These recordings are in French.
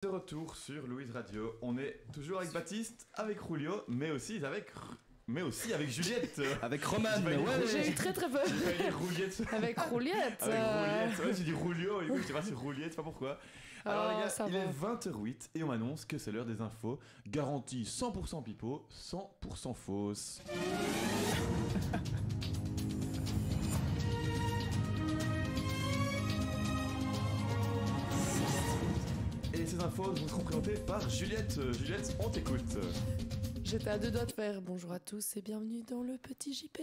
De retour sur Louise Radio, on est toujours avec Baptiste, avec Julio, mais aussi avec Juliette. Avec Roman. J'ai eu très peur. Rouliette. Avec Rouliette. Ouais, j'ai dit Julio, et du coup je sais pas si Rouliette, je sais pas pourquoi. Alors les gars, il est 20h08 et on m'annonce que c'est l'heure des infos. Garantie 100% pipeau, 100% fausse. Et ces infos vous seront présentées par Juliette. Juliette, on t'écoute. J'étais à deux doigts de faire bonjour à tous et bienvenue dans le petit JP.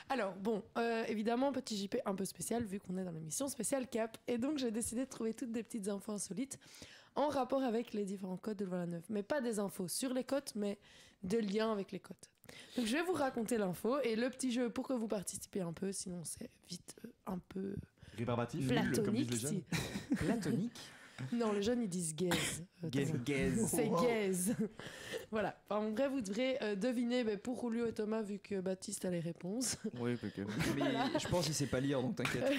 Alors bon, évidemment petit JP un peu spécial vu qu'on est dans l'émission spéciale Cap, et donc j'ai décidé de trouver toutes des petites infos insolites en rapport avec les différents codes de Louvain-la-Neuve, mais pas des infos sur les cotes, mais de liens avec les cotes. Donc je vais vous raconter l'info et le petit jeu pour que vous participiez un peu, sinon c'est vite un peu rébarbatif, platonique. Comme disent les jeunes. Platonique. Non, les jeunes ils disent gaze. Gaze. C'est gaze. Voilà. Enfin, en vrai, vous devrez deviner pour Julio et Thomas, vu que Baptiste a les réponses. Oui, ok. Mais je pense qu'il sait pas lire, donc t'inquiète.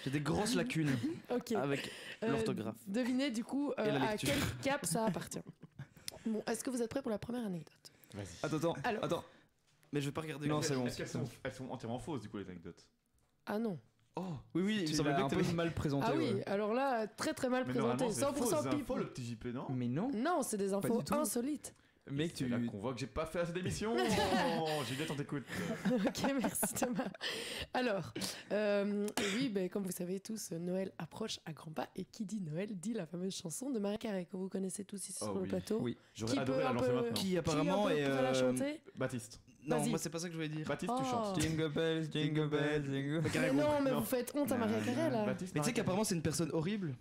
J'ai des grosses lacunes avec l'orthographe. Devinez du coup à quel cap ça appartient. Bon, est-ce que vous êtes prêts pour la première anecdote ? Vas-y. Attends. Mais je vais pas regarder. Non, c'est bon. Est-ce qu'elles sont entièrement fausses du coup les anecdotes ? Ah non. Oh, oui, il semblait bien que t'avais mal présenté. Ah oui, alors là, très mal présenté. 100% pipe. Le petit JP, non ? Mais non. Non, c'est des infos insolites. Mec, c'est là qu'on voit que j'ai pas fait assez d'émissions. Juliette, on t'écoute. Ok, merci Thomas. Alors, oui, comme vous savez tous, Noël approche à grands pas. Et qui dit Noël dit la fameuse chanson de Mariah Carey que vous connaissez tous ici sur le plateau. Oui, j'aurais adoré la lancer maintenant. Qui apparemment est. la chanter Baptiste. Non, moi c'est pas ça que je voulais dire. Baptiste, tu chantes. Jingle bells, jingle bells, jingle. Mais non, mais vous faites honte à Mariah Carey là. Mais tu sais qu'apparemment c'est une personne horrible.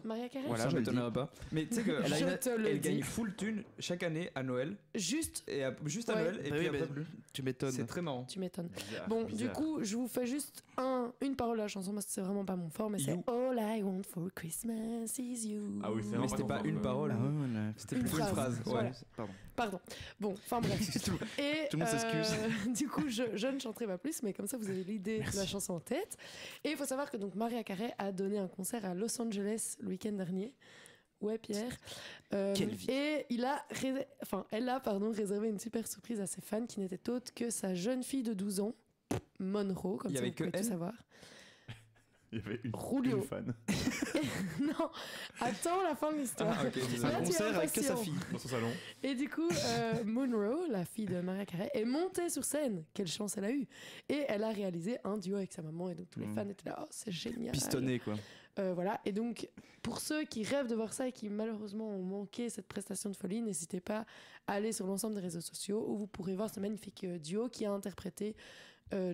Mariah Carey. Voilà, je m'étonnerais pas. Mais tu sais qu'elle gagne full thune chaque année à Noël. Juste à Noël. Et puis après, tu m'étonnes. C'est très marrant. Tu m'étonnes. Bon, du coup, je vous fais juste une parole de la chanson parce que c'est vraiment pas mon fort, mais c'est All I want for Christmas is you. Ah oui, c'est mais c'était pas une parole. C'était plutôt une phrase. Voilà. Pardon. Bon, enfin bref. Et tout le monde s'excuse. Du coup, je ne chanterai pas plus, mais comme ça, vous avez l'idée de la chanson en tête. Et il faut savoir que donc Mariah Carey a donné un concert à Los Angeles le week-end dernier. Ouais, Pierre. Quelle vie. Et elle a réservé une super surprise à ses fans qui n'était autre que sa jeune fille de 12 ans, Monroe, comme ça vous pouvez tout savoir. Il y avait une fan. Non, attends la fin de l'histoire. Ah, okay. C'est un concert avec que sa fille dans son salon. Et du coup, Monroe, la fille de Mariah Carey, est montée sur scène. Quelle chance elle a eue. Et elle a réalisé un duo avec sa maman. Et donc tous les fans étaient là, oh c'est génial. Pistonné quoi. Voilà. Et donc pour ceux qui rêvent de voir ça et qui malheureusement ont manqué cette prestation de folie, n'hésitez pas à aller sur l'ensemble des réseaux sociaux où vous pourrez voir ce magnifique duo qui a interprété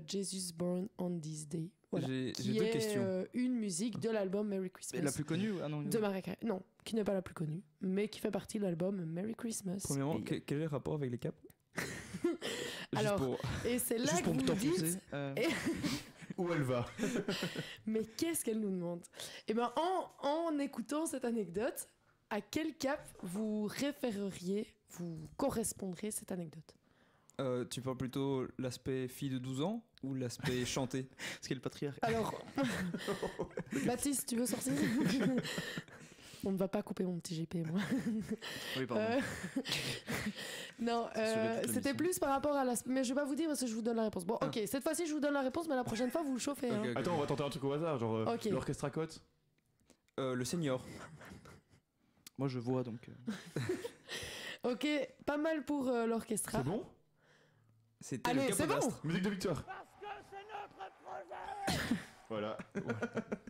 Jesus Born on This Day. Voilà, j'ai deux questions. Une musique de l'album Merry Christmas. Et la plus connue de Mariah Carey. Non, qui n'est pas la plus connue, mais qui fait partie de l'album Merry Christmas. Premièrement, quel est le rapport avec les caps? Alors, et c'est là que vous vous dites... Où elle va? Mais qu'est-ce qu'elle nous demande? Eh bien, en écoutant cette anecdote, à quel cap vous référeriez, vous correspondrez cette anecdote? Tu parles plutôt l'aspect fille de 12 ans ou l'aspect chanté? Parce qu'elle est patriarche. Alors, Baptiste, tu veux sortir? On ne va pas couper mon petit GP, moi. Oui, pardon. Non, c'était plus par rapport à l'aspect... Mais je vais pas vous dire parce que je vous donne la réponse. Bon, ok, cette fois-ci, je vous donne la réponse, mais la prochaine fois, vous le chauffez. Okay. Attends, on va tenter un truc au hasard, genre l'orchestre à côte. Le senior. Moi, je vois, donc... Ok, pas mal pour l'orchestra. C'est bon? C'était allez, c'est bon. Musique de victoire. Parce que c'est notre projet. Voilà.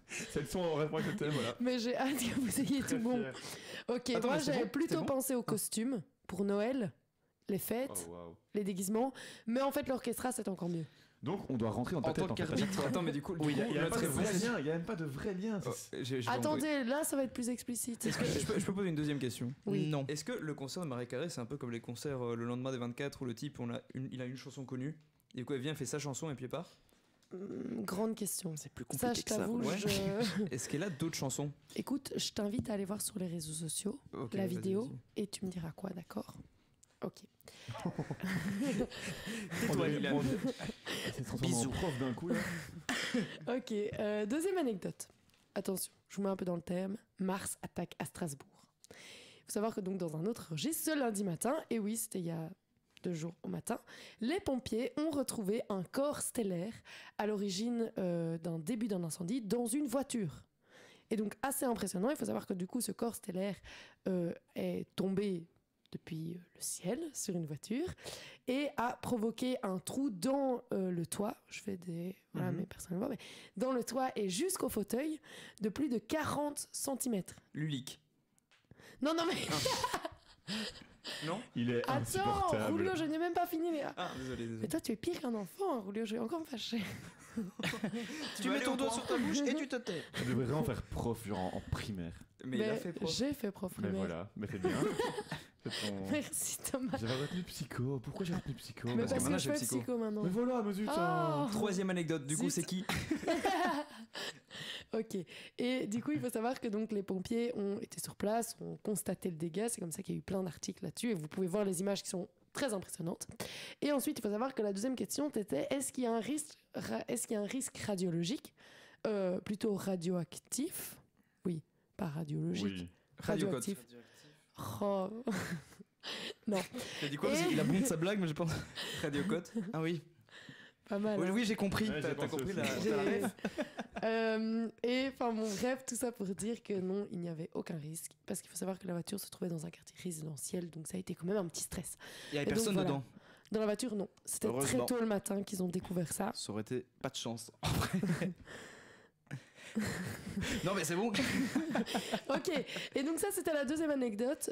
C'est le son en rapport avec le thème, voilà. Mais j'ai hâte que vous ayez tout bon. Ok, attends, moi j'avais plutôt pensé aux costumes pour Noël, les fêtes, les déguisements, mais en fait l'orchestra c'est encore mieux. Donc on doit rentrer en ta tête en fait. Attends, mais du coup, il y a pas de vrai lien, il y a même pas de vrai lien. Attendez, là ça va être plus explicite. Est-ce que je peux poser une deuxième question? Oui. Non. Est-ce que le concert de Mariah Carey c'est un peu comme les concerts le lendemain des 24 où le type il a une chanson connue et du coup elle vient, fait sa chanson et puis il part? Grande question. C'est plus compliqué que ça. T'avoue, Est-ce qu'elle a d'autres chansons? Écoute, je t'invite à aller voir sur les réseaux sociaux la vidéo et tu me diras quoi, d'accord? Ok. Tais-toi, Lilan. C'est transformé en prof d'un coup là. Ok, deuxième anecdote. Attention, je vous mets un peu dans le thème. Mars attaque à Strasbourg. Il faut savoir que donc dans un autre registre, ce lundi matin, et oui, c'était il y a 2 jours au matin, les pompiers ont retrouvé un corps stellaire à l'origine d'un début d'un incendie dans une voiture. Et donc assez impressionnant, il faut savoir que du coup ce corps stellaire est tombé depuis le ciel sur une voiture et a provoqué un trou dans le toit. Je fais des... Voilà, mais personne ne le voit, mais dans le toit et jusqu'au fauteuil de plus de 40 cm. Lulique. Non, mais... Non. Il est Attends, insupportable. Roulio, je n'ai même pas fini, les gars. Ah, désolé. Mais toi, tu es pire qu'un enfant, Roulio, je vais encore me fâcher. Tu mets ton doigt sur ta bouche et tu te tais. Tu devrais vraiment faire prof genre en primaire. Mais il a fait prof. J'ai fait prof Mais primaire. voilà, mais c'est bien. C'est ton... Merci Thomas. J'avais retenu psycho. Pourquoi j'ai retenu psycho Mais parce que parce que maintenant, je fais j'ai psycho. psycho maintenant. Mais voilà, mais zut. Oh. Troisième anecdote, du coup, Zut. c'est qui? Ok. Et du coup, il faut savoir que donc les pompiers ont été sur place, ont constaté le dégât. C'est comme ça qu'il y a eu plein d'articles là-dessus. Et vous pouvez voir les images qui sont très impressionnantes. Et ensuite, il faut savoir que la deuxième question était est-ce qu'il y a un risque radiologique, plutôt radioactif? Oui, pas radiologique. Oui. Radioactif. Oh. Non, T'as dit quoi? Et- Parce qu'il a bon de sa blague, mais je pense. Radiocote. Ah oui. pas mal. Oui, hein. oui, j'ai compris. Ouais, T'as j'ai t'as pensé compris aussi. la J'ai- ref. Et enfin bon, bref, tout ça pour dire que non, il n'y avait aucun risque. Parce qu'il faut savoir que la voiture se trouvait dans un quartier résidentiel, donc ça a été quand même un petit stress. Il y avait Et donc, personne voilà. dedans. Dans la voiture, non. C'était très Heureusement. tôt le matin qu'ils ont découvert ça. Ça aurait été pas de chance. Non, mais c'est bon. Ok, et donc ça c'était la deuxième anecdote.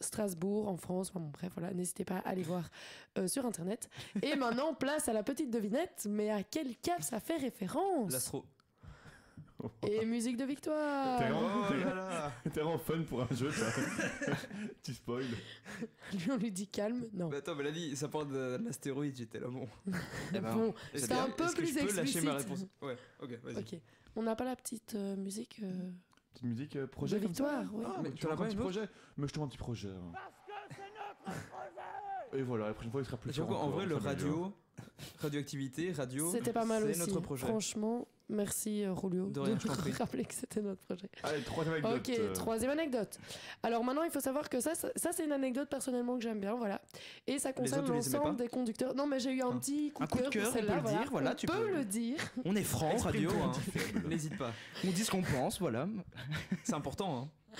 Strasbourg, en France, enfin bon, bref, voilà, n'hésitez pas à aller voir sur internet. Et maintenant, place à la petite devinette, mais à quel cap ça fait référence? L'astro. Et musique de victoire. T'es vraiment- Oh là là. T'es vraiment fun pour un jeu, toi. Tu spoil. Lui, on lui dit calme. Non. Mais attends, mais elle a dit, ça parle de l'astéroïde, j'étais là, bon. Eh ben, Bon, Est-ce c'était que- un peu est-ce que plus je peux lâcher ma explicite. réponse? Ouais, ok, vas-y. Ok. On n'a pas la petite musique Petite musique projet de comme ça victoire, oui. Ah, Mais mais tu tu en as as pas un petit une autre projet. Mais je te mets un petit projet. hein. Parce que c'est notre projet. Et voilà, la prochaine fois il sera plus J'avoue, fort en encore, vrai, le on s'améliore. radioactivité, radio, C'était pas mal c'est aussi. notre projet. Franchement, merci Rolio De rien, je t'en prie. rappeler que c'était notre projet. Allez, troisième anecdote. Ok, troisième anecdote. Alors maintenant, il faut savoir que ça c'est une anecdote personnellement que j'aime bien, voilà. Et ça concerne autres, tu les aimais l'ensemble pas des conducteurs. Non, mais j'ai eu un petit coup Un coup de de cœur cœur, pour on peut celle-là, le voilà. dire, voilà, On tu peut peux- le dire. On est franc, radio. Exprime-toi, Hein. hein. N'hésite pas. On dit ce qu'on pense, voilà. C'est important, hein.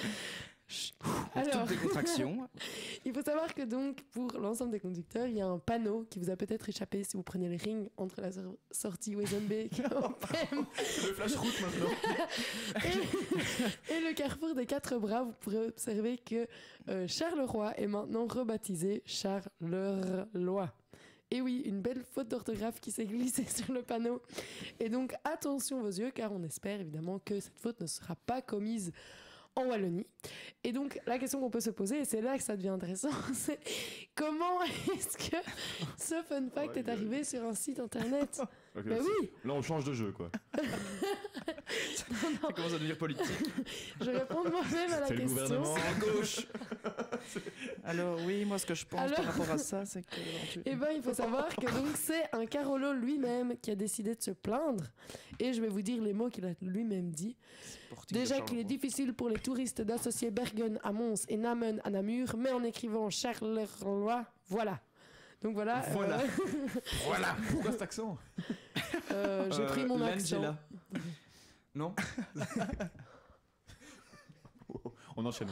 Alors, Toutes des contractions. il faut savoir que donc pour l'ensemble des conducteurs, il y a un panneau qui vous a peut-être échappé si vous prenez le ring entre la sortie Wezenbeek C'est le flash route maintenant. et le carrefour des Quatre Bras. Vous pourrez observer que Charleroi est maintenant rebaptisé Charleroi. Et oui, une belle faute d'orthographe qui s'est glissée sur le panneau. Et donc attention vos yeux, car on espère évidemment que cette faute ne sera pas commise en Wallonie. Et donc la question qu'on peut se poser, et c'est là que ça devient intéressant, c'est comment est-ce que ce fun fact est arrivé sur un site internet? Ok, Ben c'est- oui, Là on change de jeu quoi. Ça commence à devenir politique. je réponds moi-même à la C'est le question. gouvernement. À gauche. Alors oui, moi ce que je pense Alors- par rapport à ça, c'est que... Eh ben, il faut savoir que donc c'est un Carolo lui-même qui a décidé de se plaindre. Et je vais vous dire les mots qu'il a lui-même dit. Déjà qu'il est difficile pour les touristes d'associer Bergen à Mons et Namen à Namur, mais en écrivant Charleroi, voilà. Donc voilà. Voilà. Voilà. Pourquoi cet accent? J'ai pris mon accent. L'Angela. Non? On enchaîne.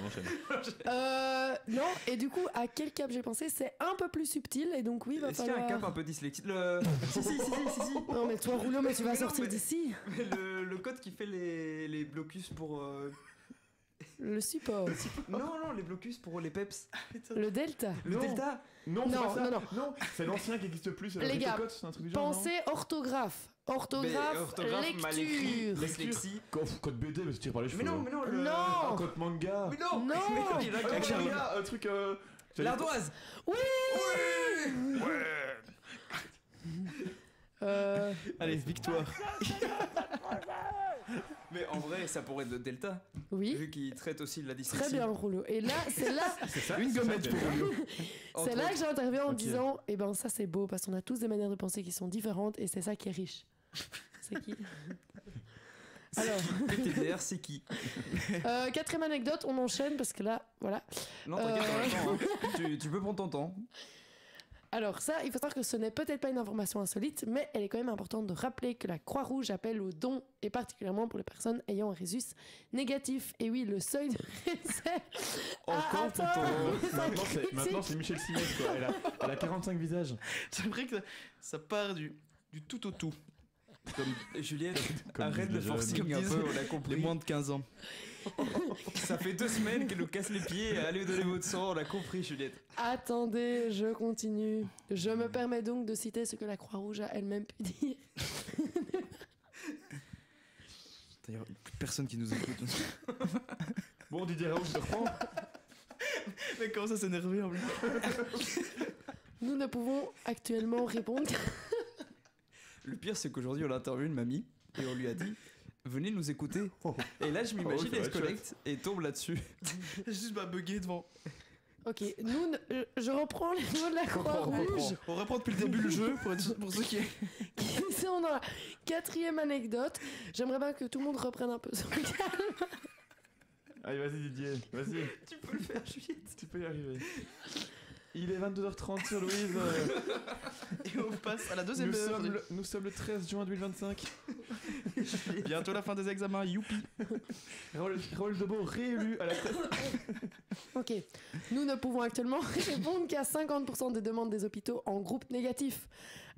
Non, et du coup, à quel cap j'ai pensé? C'est un peu plus subtil, et donc oui, il va Est-ce qu'il y a falloir... un cap un peu dyslexique? Si. Non, mais toi, Rouleau, mais tu vas Mais non, sortir mais- d'ici. Mais le code qui fait les blocus pour. Le support. Non, les blocus pour les peps. Le delta. Le Non. delta. Non, c'est Non, pas ça. non. C'est l'ancien qui n'existe plus. C'est Les le gars, Ricocotte, c'est un truc du genre. Pensez orthographe. Orthographe, mal écrit, lecture. dyslexie. Code BD, mais c'est tiré par les cheveux. Mais non, le. Non. Ah, code manga. Mais non. Non. Mais non, il y en a Ah, qui- manga, un truc. L'ardoise. Oui. Allez, victoire. Mais en vrai, ça pourrait être le delta. Oui. Vu qu'il traite aussi de la dyslexie. Très bien, Rouleau. Et là, c'est là, C'est ça. Une gommette pour Rolio. Entre c'est là que autres. j'interviens en Ok. disant, eh ben ça c'est beau parce qu'on a tous des manières de penser qui sont différentes et c'est ça qui est riche. C'est qui? Alors, PTDR, c'est qui? quatrième anecdote, on enchaîne parce que là, voilà. Non, t'inquiète, tu peux prendre ton temps. Alors ça, il faut savoir que ce n'est peut-être pas une information insolite, mais elle est quand même importante de rappeler que la Croix-Rouge appelle aux dons, et particulièrement pour les personnes ayant un résus négatif. Et oui, le seuil de réserve... Encore pour ton... Maintenant, c'est Michel Simès, quoi. Elle a 45 visages. C'est vrai que ça part du tout au tout. Comme Juliette, Comme arrête disent de les forcer jeunes. un peu, on a compris. Les moins de 15 ans. Ça fait 2 semaines qu'elle nous casse les pieds, allez donner votre sang, on a compris Juliette. Attendez, je continue. Je me permets donc de citer ce que la Croix-Rouge a elle-même pu dire. Il n'y a plus personne qui nous écoute. Bon, Didier Raoult, je te reprends. Mais comment ça s'énerver en plus? Nous ne pouvons actuellement répondre. Le pire, c'est qu'aujourd'hui, on a interviewé une mamie et on lui a dit venez nous écouter. Et là, je m'imagine, Oh, elle se chouette. connecte et tombe là-dessus. J'ai juste pas bugué devant. Ok, je reprends les mots de la Croix-Rouge On reprend depuis le début le jeu pour ceux qui... qui sont dans la quatrième anecdote. J'aimerais bien que tout le monde reprenne un peu son calme. Allez, vas-y, Didier. Vas-y. Tu peux le faire, Juliette. Tu peux y arriver. Il est 22h30 sur Louise. Et on passe à la deuxième heure. Nous sommes le 13 juin 2025. Bientôt la fin des examens, youpi. Raoul Debeau réélu à la tête. Ok, nous ne pouvons actuellement répondre qu'à 50% des demandes des hôpitaux en groupe négatif.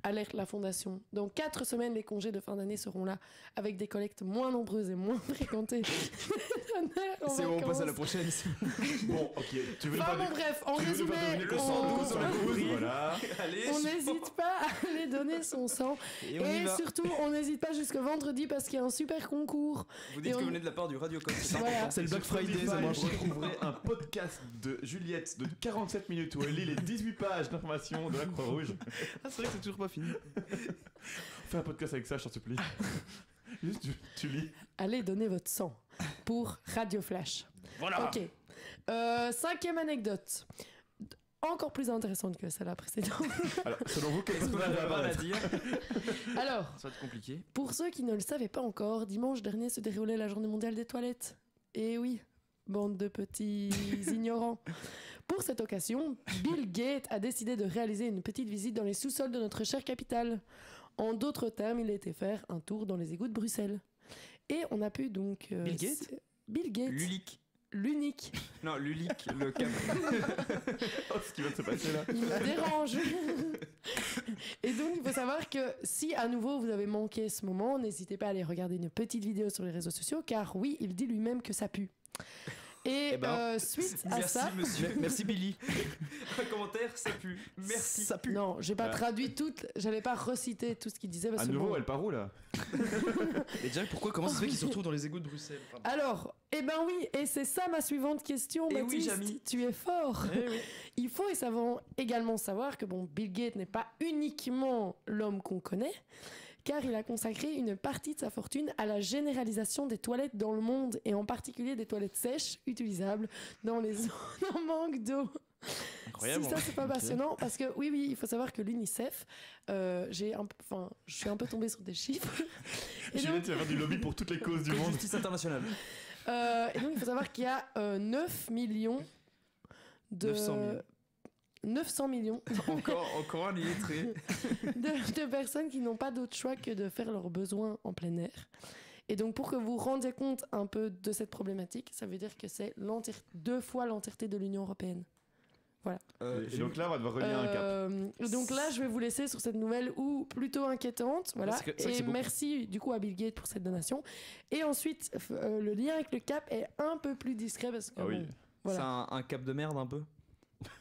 Alerte la Fondation. Dans 4 semaines, les congés de fin d'année seront là, avec des collectes moins nombreuses et moins fréquentées. C'est bon, on passe à la prochaine. Bon, ok. Tu veux Enfin pas bon, bref, en tu veux nous résumé, faire donner le on- sang sur la cause, voilà. Allez, on n'hésite pas à aller donner son sang. Et on y Et va. surtout, on n'hésite pas jusque vendredi parce qu'il y a un super concours. Vous dites et que on- vous venez de la part du Radio Code. C'est Voilà. important. C'est le Black Sur Friday, Spotify, ça marche. vous retrouverez un podcast de Juliette de 47 minutes où elle lit les 18 pages d'informations de la Croix-Rouge. Ah, c'est vrai que c'est toujours pas fini. Fais un podcast avec ça, je t'en supplie. Juste, tu lis. Allez donner votre sang pour Radio Flash. Voilà. Ok. Cinquième anecdote. Encore plus intéressante que celle-là précédente. Alors, selon vous, qu'est-ce Est-ce que qu'on vous a allez pas mal à apparaître dire? Alors, Ça va être compliqué. pour ceux qui ne le savaient pas encore, dimanche dernier se déroulait la journée mondiale des toilettes. Et oui, bande de petits ignorants. Pour cette occasion, Bill Gates a décidé de réaliser une petite visite dans les sous-sols de notre chère capitale. En d'autres termes, il a été faire un tour dans les égouts de Bruxelles. Et on a pu donc... Bill Gates Bill Gates. Lulic. L'unique. Non, Lulic, le cap. Oh, ce qui va se passer là. Il me dérange. Et donc, il faut savoir que si à nouveau vous avez manqué ce moment, n'hésitez pas à aller regarder une petite vidéo sur les réseaux sociaux, car oui, il dit lui-même que ça pue. Et Eh ben, suite à Merci, ça... monsieur. Merci Billy. Un commentaire, ça pue. Merci. Ça pue. Non, j'ai pas Ah. traduit toute, j'allais pas reciter tout ce qu'il disait parce À que nouveau, bon. elle part où là? Et déjà, comment ça se fait qu'ils se retrouvent dans les égouts de Bruxelles? Pardon. Alors, eh ben oui, et c'est ça ma suivante question, Eh oui, Baptiste. Jamy. Tu es fort. Eh oui. Il faut également savoir que bon, Bill Gates n'est pas uniquement l'homme qu'on connaît, car il a consacré une partie de sa fortune à la généralisation des toilettes dans le monde, et en particulier des toilettes sèches utilisables dans les zones en manque d'eau. Incroyable. Si ça c'est pas Ok. passionnant, parce que oui, il faut savoir que l'UNICEF, je suis un peu tombée sur des chiffres. Et donc, Juliette, tu vas faire du lobby pour toutes les causes du monde. Justice internationale. et donc, il faut savoir qu'il y a 9 millions de... 900 000. 900 millions Encore un illettré. de personnes qui n'ont pas d'autre choix que de faire leurs besoins en plein air. Et donc, pour que vous vous rendiez compte un peu de cette problématique, ça veut dire que c'est 2 fois l'entièreté de l'Union européenne. Et donc là, on va devoir relier un cap. Donc là, je vais vous laisser sur cette nouvelle ou plutôt inquiétante. Voilà. C'est vrai que Et c'est beaucoup. merci du coup à Bill Gates pour cette donation. Et ensuite, le lien avec le cap est un peu plus discret parce que Ah oui. bon, voilà. C'est un cap de merde un peu.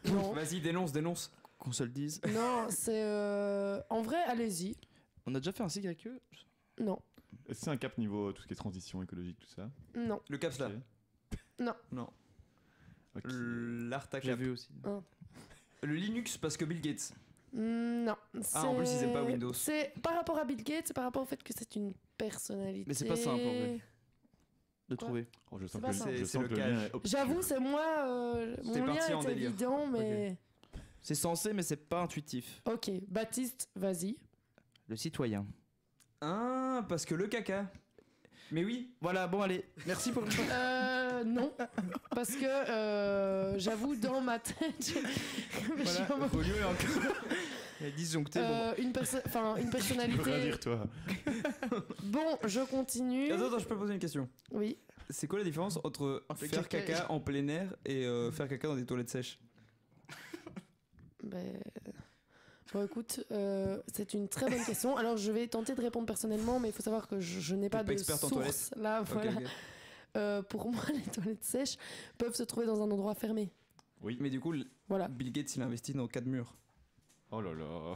Non, Vas-y, dénonce. Qu'on se le dise. non, c'est en vrai, allez-y. On a déjà fait un cycle avec eux. Non, Est-ce que c'est un cap niveau tout ce qui est transition écologique, tout ça? non. Le caps là. Ok. Non. Ok. L'Arta J'ai cap. vu aussi. Le Linux parce que Bill Gates. Non. Ah, en plus, ils aiment pas c'est- Windows. C'est par rapport à Bill Gates, c'est par rapport au fait que c'est une personnalité. Mais c'est pas simple, en vrai. De trouver. Oh, je C'est sens pas que, ça. je C'est sens le que le cas. lien est obscur. J'avoue, c'est moi. Mon T'es lien parti en est délire. évident, mais. C'est censé, mais c'est pas intuitif. Ok, Baptiste, vas-y. Le citoyen. Ah, parce que le caca. Mais oui, voilà, bon allez, merci pour le Non, parce que j'avoue, dans ma tête, Voilà, Rolio est encore. Il a disjoncté. une Tu peux personnalité. rien dire, toi. Bon, je continue. Attends, je peux poser une question. Oui. C'est quoi la différence entre faire caca en plein air et faire caca dans des toilettes sèches? Ben... Bon, écoute, c'est une très bonne question. Alors, je vais tenter de répondre personnellement, mais il faut savoir que je n'ai pas de experte en source. Là, voilà. Ok. Pour moi, les toilettes sèches peuvent se trouver dans un endroit fermé. Oui. Mais du coup, Voilà. Bill Gates il a investi dans 4 murs. Oh là là,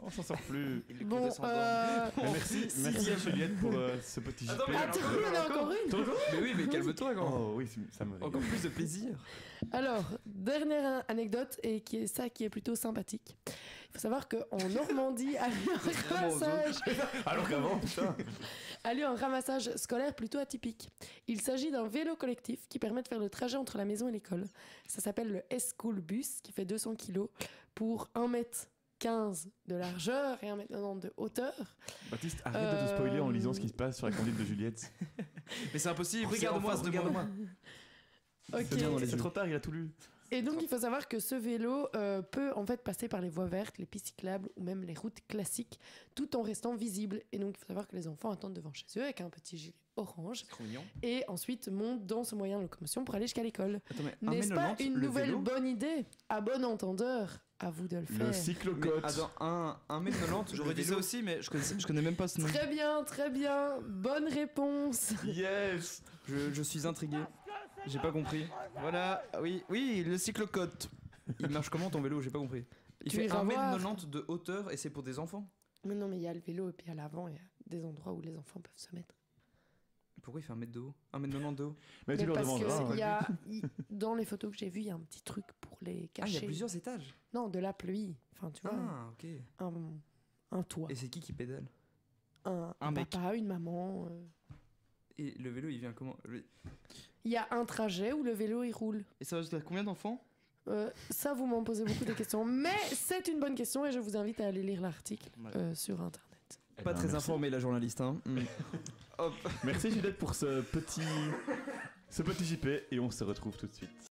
on s'en sort plus. Bon, Mais merci à Juliette pour ce petit JP. attends, il y en a encore une. Mais oui, mais calme-toi quand même. Oh oui, ça me Encore plus de plaisir. Alors, dernière anecdote, et qui est plutôt sympathique. Il faut savoir qu'en Normandie, a lieu un ramassage scolaire plutôt atypique. Il s'agit d'un vélo collectif qui permet de faire le trajet entre la maison et l'école. Ça s'appelle le S-School Bus, qui fait 200 kg pour 1m15 de largeur et 1m90 de hauteur. Baptiste, arrête de te spoiler en lisant ce qui se passe sur la conduite de Juliette. Mais c'est impossible, Regarde-moi, regarde-moi. Ok. C'est trop tard, il a tout lu. Et donc, il faut savoir que ce vélo peut en fait passer par les voies vertes, les pistes cyclables ou même les routes classiques, tout en restant visible. Et donc, il faut savoir que les enfants attendent devant chez eux avec un petit gilet orange Trop mignon. et ensuite montent dans ce moyen de locomotion pour aller jusqu'à l'école. Attends, mais N'est-ce pas 1m90, une le nouvelle vélo bonne idée? À bon entendeur, à vous de le faire. Le Mais cyclocote. attends, 1m90, J'aurais dit ça aussi, mais je connais même pas ce nom. Très bien, très bien. Bonne réponse. Yes. Je suis intrigué. J'ai pas compris. Voilà, oui, le cyclocote. Il marche comment ton vélo? J'ai pas compris. Il Tu fait iras 1m90 de hauteur et c'est pour des enfants? Mais non, mais il y a le vélo et puis à l'avant, il y a des endroits où les enfants peuvent se mettre. Pourquoi il fait 1m de haut? 1m90 de haut? Mais tu leur parce demanderas. que hein. dans les photos que j'ai vues, il y a un petit truc pour les Ah, il y cacher. a plusieurs étages. Non, de la pluie. Enfin, tu vois, Ah, ok. un toit. Et c'est qui pédale? Un mec. papa, une maman. Et le vélo il vient comment? Il y a un trajet où le vélo il roule. Et ça va jusqu'à combien d'enfants? Ça, vous m'en posez beaucoup de questions. Mais c'est une bonne question et je vous invite à aller lire l'article sur Internet. Eh Pas ben, très merci. informé la journaliste, hein. Merci Juliette pour ce petit JP et on se retrouve tout de suite.